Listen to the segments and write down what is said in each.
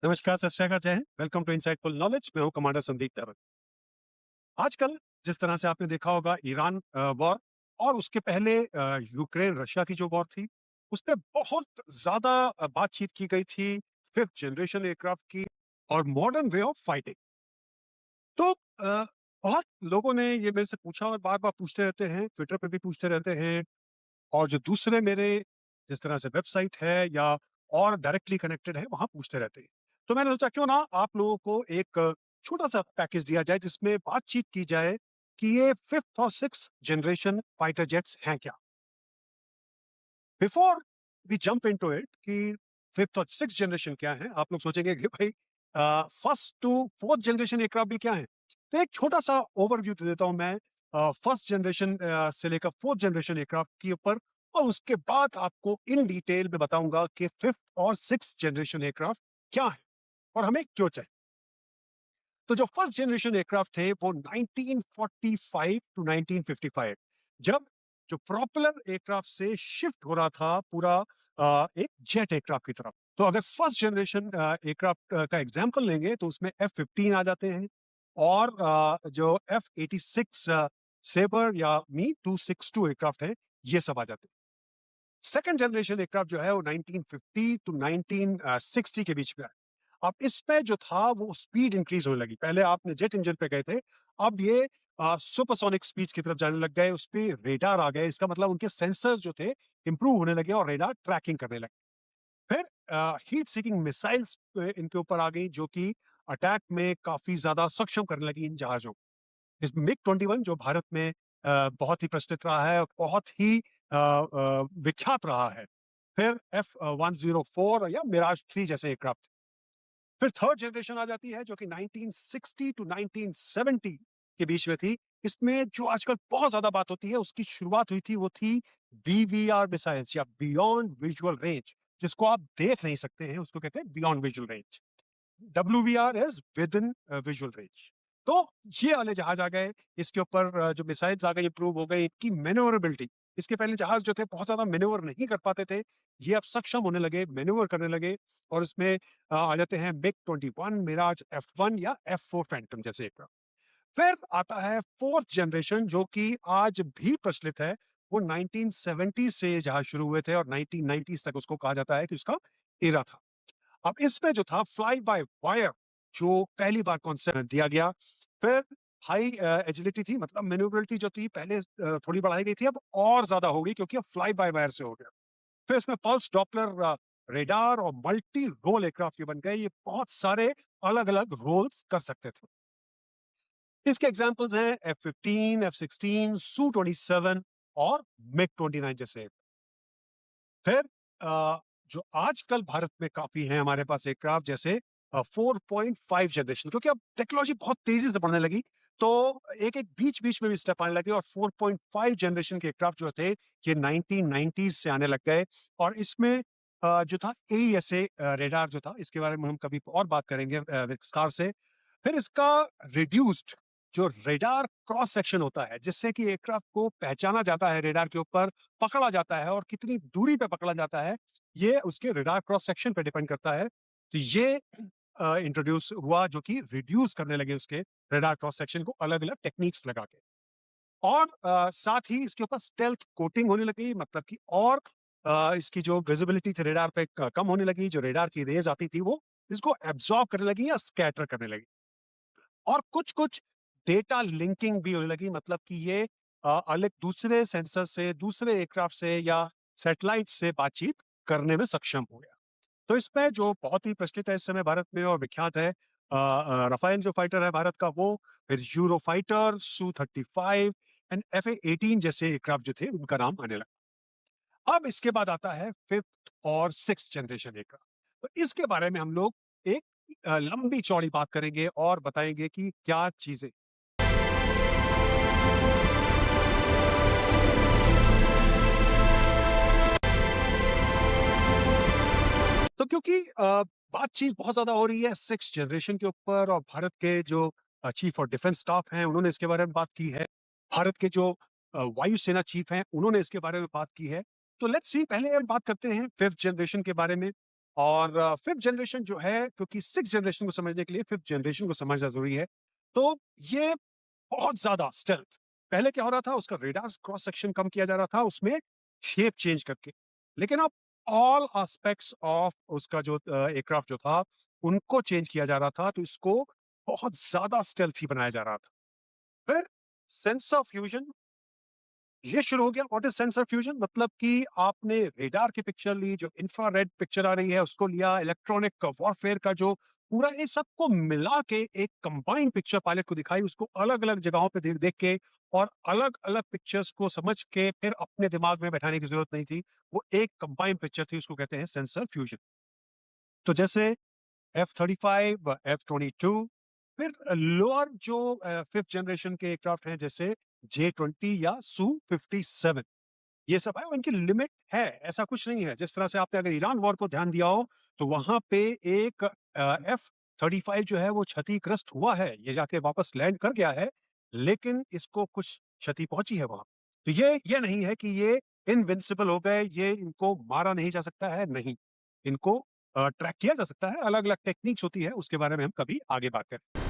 नमस्कार, सत श्री अकाल, जय हिंद। Welcome to insightful knowledge. मैं हूं कमांडर संदीप तैमल। आजकल जिस तरह से आपने देखा होगा ईरान वॉर और उसके पहले यूक्रेन रशिया की जो वॉर थी, उस पे बहुत ज्यादा बातचीत की गई थी फिफ्थ जनरेशन एयरक्राफ्ट की और मॉडर्न वे ऑफ फाइटिंग। तो बहुत लोगों ने ये मेरे से पूछा और बार बार पूछते रहते हैं, ट्विटर पे भी पूछते रहते हैं, और जो दूसरे मेरे जिस तरह से वेबसाइट है या और डायरेक्टली कनेक्टेड है वहां पूछते रहते हैं। तो मैंने सोचा क्यों ना आप लोगों को एक छोटा सा पैकेज दिया जाए जिसमें बातचीत की जाए कि ये फिफ्थ और सिक्स जनरेशन फाइटर जेट्स हैं क्या। Before we jump into it कि फिफ्थ और सिक्स जनरेशन क्या है, आप लोग सोचेंगे कि भाई first to fourth generation aircraft भी क्या है। तो एक छोटा सा ओवरव्यू दे देता हूं मैं फर्स्ट जनरेशन से लेकर फोर्थ जनरेशन एयरक्राफ्ट के ऊपर, और उसके बाद आपको इन डिटेल में बताऊंगा कि फिफ्थ और सिक्स जनरेशन एयरक्राफ्ट क्या है और हमें क्यों चाहिए। तो जो फर्स्ट जनरेशन एयरक्राफ्ट थे वो 1945 टू 1955, जब जो प्रोपेलर एयरक्राफ्ट से शिफ्ट हो रहा था पूरा एक जेट एयरक्राफ्ट की तरफ। तो अगर फर्स्ट जनरेशन एयरक्राफ्ट का एग्जांपल लेंगे तो उसमें F-15 आ जाते हैं, और जो F-86 सेबर या मी 262 एयरक्राफ्ट है, ये सब आ जाते हैं। सेकंड जनरेशन एयरक्राफ्ट जो है वो 1950 टू 1960 के बीच में है। अब इसमें जो था वो स्पीड इंक्रीज होने लगी। पहले आपने जेट इंजन पे गए थे, अब ये सुपरसोनिक स्पीड की तरफ जाने लग गए, उस पे रेडार आ गए। इसका मतलब उनके सेंसर्स जो थे इंप्रूव होने लगे और रेडार ट्रैकिंग करने लगे। फिर हीट सीकिंग मिसाइल्स इनके ऊपर आ गई, जो कि अटैक में काफी ज्यादा सक्षम करने लगी इन जहाजों। इस मिग 21 जो भारत में बहुत ही प्रचलित रहा है और बहुत ही विख्यात रहा है। फिर F-104 या मिराज 3 जैसे एयरक्राफ्ट। फिर थर्ड जनरेशन आ जाती है जो कि 1960 टू 1970 के बीच में थी। इसमें जो आजकल बहुत ज्यादा बात होती है उसकी शुरुआत हुई थी, वो थी BVR मिसाइल्स या बियॉन्ड विजुअल रेंज, जिसको आप देख नहीं सकते हैं उसको कहते हैं beyond visual range. WVR is with in visual range. तो ये वाले जहाज आ गए, इसके ऊपर जो मिसाइल्स आ गई इंप्रूव हो गई, इनकी मैन्योरेबिलिटी। इसके पहले जहाज जो थे बहुत ज्यादा मैन्योवर नहीं कर पाते थे, ये अब सक्षम होने लगे, मैन्योवर करने लगे। और इसमें आ जाते हैं मिग 21, मिराज F1 या F4 फैंटम जैसे एयरक्राफ्ट। फिर आता है फोर्थ जनरेशन जो कि आज भी प्रचलित है। वो 1970 से जहाज शुरू हुए थे और 1990 तक उसको कहा जाता है कि उसका एरा था। अब इसमें जो था फ्लाई बाय वायर, जो पहली बार कॉन्सेप्ट दिया गया। फिर हाई एजिलिटी थी, मतलब मैन्यूवरेबिलिटी जो थी पहले थोड़ी बढ़ाई गई थी, अब और ज्यादा हो गई क्योंकि अब फ्लाई बाय वायर से हो गया। फिर इसमें पल्स डॉपलर रेडार और मल्टी रोल एयरक्राफ्ट ये बन गए, ये बहुत सारे अलग अलग रोल्स कर सकते थे। इसके एग्जांपल्स हैं F-15, F-16, Su-27 और मिग 29 जैसे। फिर जो आजकल भारत में काफी है हमारे पास एयरक्राफ्ट, जैसे 4.5 जनरेशन, क्योंकि अब टेक्नोलॉजी बहुत तेजी से बढ़ने लगी, तो एक एक बीच बीच में भी स्टेप आने लगे, और 4.5 जनरेशन के एयरक्राफ्ट जो थे ये 1990s से आने लग गए। और इसमें जो था AESA रेडार जो था, इसके बारे में हम कभी और बात करेंगे विस्तार से। फिर इसका रिड्यूस्ड जो रेडार क्रॉस सेक्शन होता है, जिससे कि एयरक्राफ्ट को पहचाना जाता है, रेडार के ऊपर पकड़ा जाता है, और कितनी दूरी पे पकड़ा जाता है ये उसके रेडार क्रॉस सेक्शन पे डिपेंड करता है। तो ये इंट्रोड्यूस हुआ, जो कि रिड्यूस करने लगे उसके रेडार क्रॉस सेक्शन को अलग अलग टेक्निक्स लगा के। और साथ ही इसके ऊपर स्टेल्थ कोटिंग होने लगी, मतलब कि और इसकी जो विजिबिलिटी थी रेडार पे कम होने लगी। जो रेडार की रेज आती थी वो इसको एब्जॉर्ब करने लगी या स्कैटर करने लगी। और कुछ कुछ डेटा लिंकिंग भी होने लगी, मतलब कि ये अलग दूसरे सेंसर से, दूसरे एयरक्राफ्ट से या सैटेलाइट से बातचीत करने में सक्षम हो गया। तो इसमें जो बहुत ही प्रचलित है इस समय भारत में और विख्यात है रफाइल जो फाइटर है भारत का, वो फिर euro fighter, Su-35 and FA-18 जैसे एयरक्राफ्ट जो थे उनका नाम आने लगा। अब इसके बाद आता है फिफ्थ और सिक्स जनरेशन एयरक्राफ्ट। तो इसके बारे में हम लोग एक लंबी चौड़ी बात करेंगे और बताएंगे कि क्या चीजें। तो क्योंकि बातचीत बहुत ज्यादा हो रही है सिक्स जनरेशन के ऊपर, और भारत के जो चीफ ऑफ डिफेंस स्टाफ हैं उन्होंने इसके बारे में बात की है, भारत के जो वायुसेना चीफ हैं उन्होंने इसके बारे में बात की है। तो लेट्स सी, पहले हम बात करते हैं फिफ्थ जनरेशन के बारे में। और फिफ्थ जनरेशन जो है, क्योंकि सिक्स जनरेशन को समझने के लिए फिफ्थ जनरेशन को समझना जरूरी है। तो ये बहुत ज्यादा स्टेल्थ। पहले क्या हो रहा था, उसका रेडार क्रॉस सेक्शन कम किया जा रहा था, उसमें शेप चेंज करके। लेकिन अब ऑल एस्पेक्ट्स ऑफ उसका जो एयरक्राफ्ट जो था, उनको चेंज किया जा रहा था, तो इसको बहुत ज्यादा स्टेल्थी बनाया जा रहा था। फिर सेंसर फ्यूजन ये शुरू हो गया। What is sensor fusion? मतलब कि आपने रेडार की पिक्चर ली, जो इंफ्रारेड पिक्चर आ रही है उसको लिया, इलेक्ट्रॉनिक वॉरफेयर का जो पूरा ये सबको मिला के एक कंबाइंड पिक्चर पायलट को दिखाई, उसको अलग अलग जगहों पे देख देख के और अलग अलग पिक्चर्स को समझ के फिर अपने दिमाग में बैठाने की जरूरत नहीं थी। वो एक कंबाइंड पिक्चर थी, उसको कहते हैं सेंसर फ्यूजन। तो जैसे F-35, F-22, फिर लोअर जो फिफ्थ जनरेशन के एयरक्राफ्ट हैं, जैसे J-20 या Su-57, ये सब है। उनकी लिमिट है, ऐसा कुछ नहीं है। जिस तरह से आपने अगर ईरान वॉर को ध्यान दिया हो, तो वहां पे एक F-35 जो है वो क्षतिग्रस्त हुआ है, ये जाके वापस लैंड कर गया है, लेकिन इसको कुछ क्षति पहुंची है वहां। तो ये नहीं है कि ये इनविंसिबल हो गए, ये इनको मारा नहीं जा सकता है, नहीं। इनको ट्रैक किया जा सकता है, अलग अलग टेक्निक्स होती है, उसके बारे में हम कभी आगे बात करें।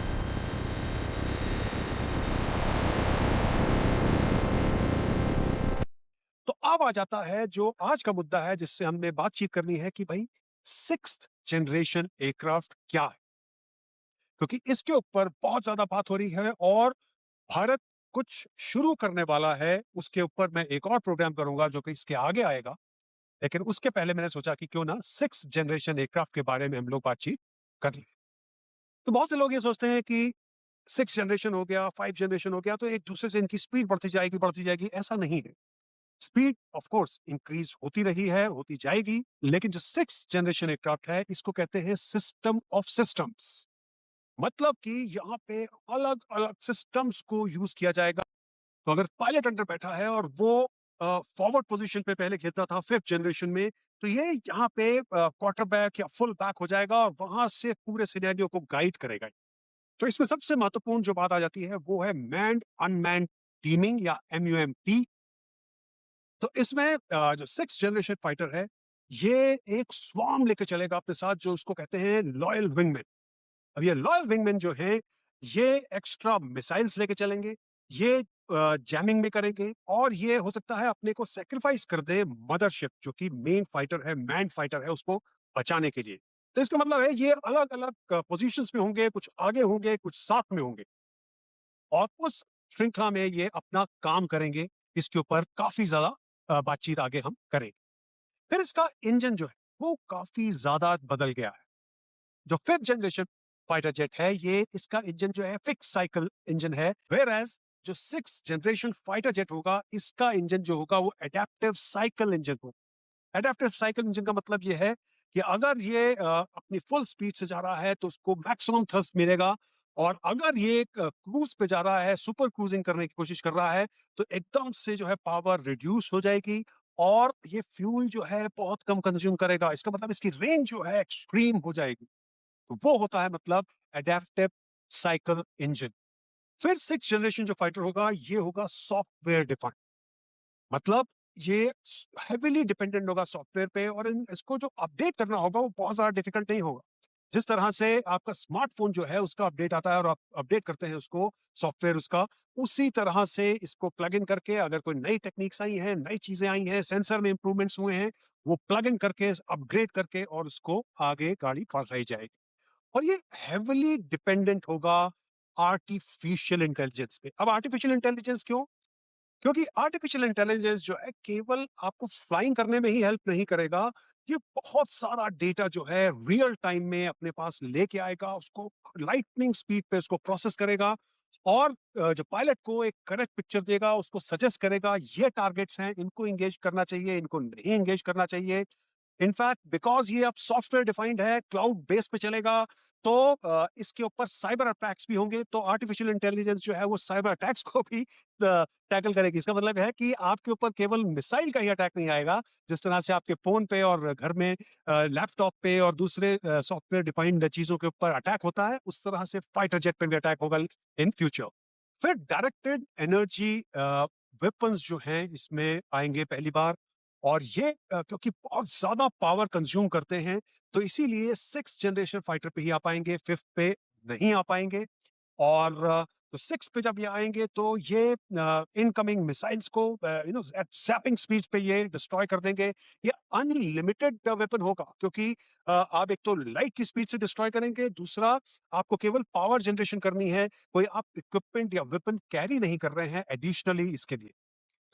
तो अब आ जाता है जो आज का मुद्दा है, जिससे हमने बातचीत करनी है कि भाई सिक्स्थ जनरेशन एयरक्राफ्ट क्या है, क्योंकि इसके ऊपर बहुत ज्यादा बात हो रही है और भारत कुछ शुरू करने वाला है। उसके ऊपर मैं एक और प्रोग्राम करूंगा जो कि इसके आगे आएगा, लेकिन उसके पहले मैंने सोचा कि क्यों ना सिक्स जनरेशन एयरक्राफ्ट के बारे में हम लोग बातचीत कर लें। तो बहुत से लोग ये सोचते हैं कि सिक्स जनरेशन हो गया, फाइव जनरेशन हो गया, तो एक दूसरे से इनकी स्पीड बढ़ती जाएगी। ऐसा नहीं है। स्पीड ऑफ कोर्स इंक्रीज होती रही है, होती जाएगी, लेकिन जो सिक्स जनरेशन एयरक्राफ्ट है, इसको कहते हैं सिस्टम ऑफ सिस्टम्स। मतलब कि यहाँ पे अलग अलग सिस्टम्स को यूज किया जाएगा। तो अगर पायलट अंदर बैठा है और वो फॉरवर्ड पोजीशन पे पहले खेलता था फिफ्थ जनरेशन में, तो ये यहाँ पे क्वार्टर बैक या फुल बैक हो जाएगा और वहां से पूरे सिनेरियो को गाइड करेगा। तो इसमें सबसे महत्वपूर्ण जो बात आ जाती है वो है मैन्ड अनमैन्ड टीमिंग या MUMT। तो इसमें जो सिक्स जनरेशन फाइटर है, ये एक स्वार्म लेके चलेगा अपने साथ, जो उसको कहते हैं लॉयल विंगमैन। अब ये लॉयल विंगमैन जो है, ये एक्स्ट्रा मिसाइल्स लेके चलेंगे, ये जैमिंग में करेंगे, और ये हो सकता है अपने को सेक्रीफाइस कर दे मदरशिप, जो कि मेन फाइटर है, मैन फाइटर है, उसको बचाने के लिए। तो इसका मतलब है ये अलग अलग पोजीशंस में होंगे, कुछ आगे होंगे, कुछ साथ में होंगे, और उस श्रृंखला में ये अपना काम करेंगे। इसके ऊपर काफी ज्यादा बातचीत आगे हम करेंगे। फिर इसका इंजन जो है वो काफी ज्यादा बदल गया है। जो फिफ्थ जनरेशन फाइटर जेट है, ये इसका इंजन जो है फिक्स साइकिल इंजन है, वेयर एज जो सिक्स जनरेशन फाइटर जेट होगा, इसका इंजन जो होगा वो एडेप्टिव साइकिल इंजन होगा। एडेप्टिव साइकिल इंजन का मतलब ये है कि अगर ये अपनी फुल स्पीड से जा रहा है तो उसको मैक्सिमम थ्रस्ट मिलेगा, और अगर ये क्रूज पे जा रहा है, सुपर क्रूजिंग करने की कोशिश कर रहा है, तो एकदम से जो है पावर रिड्यूस हो जाएगी और ये फ्यूल जो है बहुत कम कंज्यूम करेगा। इसका मतलब इसकी रेंज जो है एक्सट्रीम हो जाएगी। तो वो होता है मतलब एडेप्टिव साइकिल इंजन। फिर सिक्स जनरेशन जो फाइटर होगा, ये होगा सॉफ्टवेयर डिफाइंड। मतलब ये हेवीली डिपेंडेंट होगा सॉफ्टवेयर पे, और इसको जो अपडेट करना होगा वो बहुत ज्यादा डिफिकल्ट नहीं होगा। जिस तरह से आपका स्मार्टफोन जो है उसका अपडेट आता है और आप अपडेट करते हैं उसको, सॉफ्टवेयर उसका, उसी तरह से इसको प्लग इन करके, अगर कोई नई टेक्निक्स आई हैं, नई चीजें आई हैं, सेंसर में इंप्रूवमेंट्स हुए हैं, वो प्लग इन करके, अपग्रेड करके, और उसको आगे गाड़ी बढ़ाई जाएगी। और ये हेवीली डिपेंडेंट होगा आर्टिफिशियल इंटेलिजेंस पे। अब आर्टिफिशियल इंटेलिजेंस क्यों? क्योंकि आर्टिफिशियल इंटेलिजेंस जो है केवल आपको फ्लाइंग करने में ही हेल्प नहीं करेगा, ये बहुत सारा डेटा जो है रियल टाइम में अपने पास लेके आएगा, उसको लाइटनिंग स्पीड पे उसको प्रोसेस करेगा, और जो पायलट को एक करेक्ट पिक्चर देगा, उसको सजेस्ट करेगा ये टारगेट्स हैं, इनको एंगेज करना चाहिए, इनको नहीं एंगेज करना चाहिए। इनफैक्ट बिकॉज ये अब सॉफ्टवेयर डिफाइंड है, क्लाउड बेस पे चलेगा, तो इसके ऊपर साइबर अटैक्स भी होंगे, तो आर्टिफिशियल इंटेलिजेंस जो है वो साइबर अटैक्स को भी टैकल करेगी। इसका मतलब है कि आपके ऊपर केवल मिसाइल का ही अटैक नहीं आएगा, जिस तरह से आपके फोन पे और घर में लैपटॉप पे और दूसरे सॉफ्टवेयर डिफाइंड चीजों के ऊपर अटैक होता है, उस तरह से फाइटर जेट पे भी अटैक होगा इन फ्यूचर। फिर डायरेक्टेड एनर्जी वेपन्स जो हैं इसमें आएंगे पहली बार, और ये क्योंकि बहुत ज़्यादा पावर कंज़्यूम करते हैं, तो इसीलिए 6th जनरेशन फाइटर पे ही आ पाएँगे, 5th पे नहीं आ पाएँगे। और तो 6 पे जब ये आएँगे तो ये इनकमिंग मिसाइल्स को एट ज़ैपिंग स्पीड पे ये डिस्ट्रॉय कर देंगे। ये अनलिमिटेड वेपन होगा क्योंकि आप एक तो लाइट की स्पीड से डिस्ट्रॉय करेंगे, दूसरा आपको केवल पावर जनरेशन करनी है, कोई आप इक्विपमेंट या वेपन कैरी नहीं कर रहे हैं एडिशनली इसके लिए।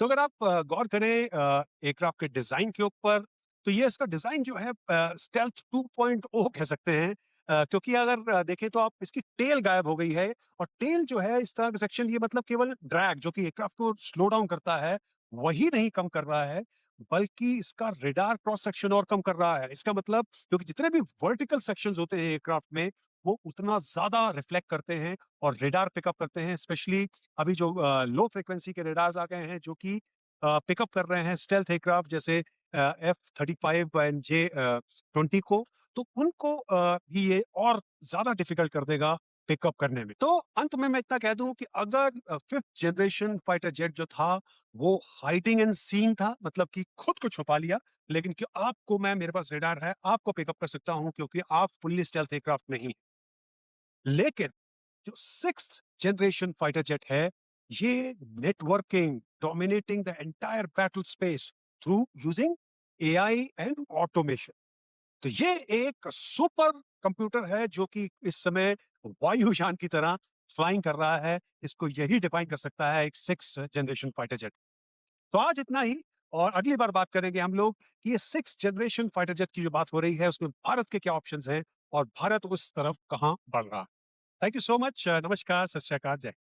तो अगर आप गौर करें एयरक्राफ्ट के डिज़ाइन के ऊपर, तो ये इसका डिज़ाइन जो है स्टेल्थ 2.0 कह सकते हैं। क्योंकि अगर देखें तो आप इसकी टेल गायब हो गई है और टेल जो है इस तरह का सेक्शन ये मतलब केवल ड्रैग जो कि एयरक्राफ्ट को स्लो डाउन करता है, वही नहीं कम कर रहा है, बल्कि इसका रेडार क्रॉस सेक्शन और कम कर रहा है। इसका मतलब क्योंकि जितने भी वर्टिकल सेक्शंस होते हैं एयरक्राफ्ट में, वो उतना ज़्यादा रिफ्लेक्ट करते हैं और रेडार पिकअप करते हैं, स्पेशली अभी जो लो फ्रीक्वेंसी के रेडार्स आ गए हैं जो कि पिकअप कर रहे हैं स्टेल्थ एयरक्राफ्ट जैसे F-35 एंड J-20 को, तो उनको भी ये और ज़्यादा डिफिकल्ट कर देगा पिकअप करने में। तो अंत में मैं इतना कह दूं कि अगर 5th जनरेशन फाइटर जेट जो था वो हाइडिंग एंड सीइंग था, मतलब कि खुद को छुपा लिया, लेकिन कि आपको मैं मेरे पास रेडार है, आपको पिकअप कर सकता हूं क्योंकि आप फुल्ली स्टेल्थ एयरक्राफ्ट नहीं। लेकिन जो 6th जनरेशन फाइटर जेट है, ये networking, dominating the entire battle space through using AI and automation. तो ये एक सुपर कंप्यूटर है जो कि इस समय वायुयान की तरह फ्लाइंग कर रहा है। इसको यही डिफाइन कर सकता है एक 6th जनरेशन फाइटर जेट। तो आज इतना ही और अगली बार बात करेंगे हम लोग कि ये 6th जनरेशन फाइटर जेट की जो बात हो रही है उसमें भारत के क्या ऑप्शंस हैं और भारत उस तरफ कहां बढ़ रहा है। Thank you so much. नमस्कार, सत श्री अकाल, जय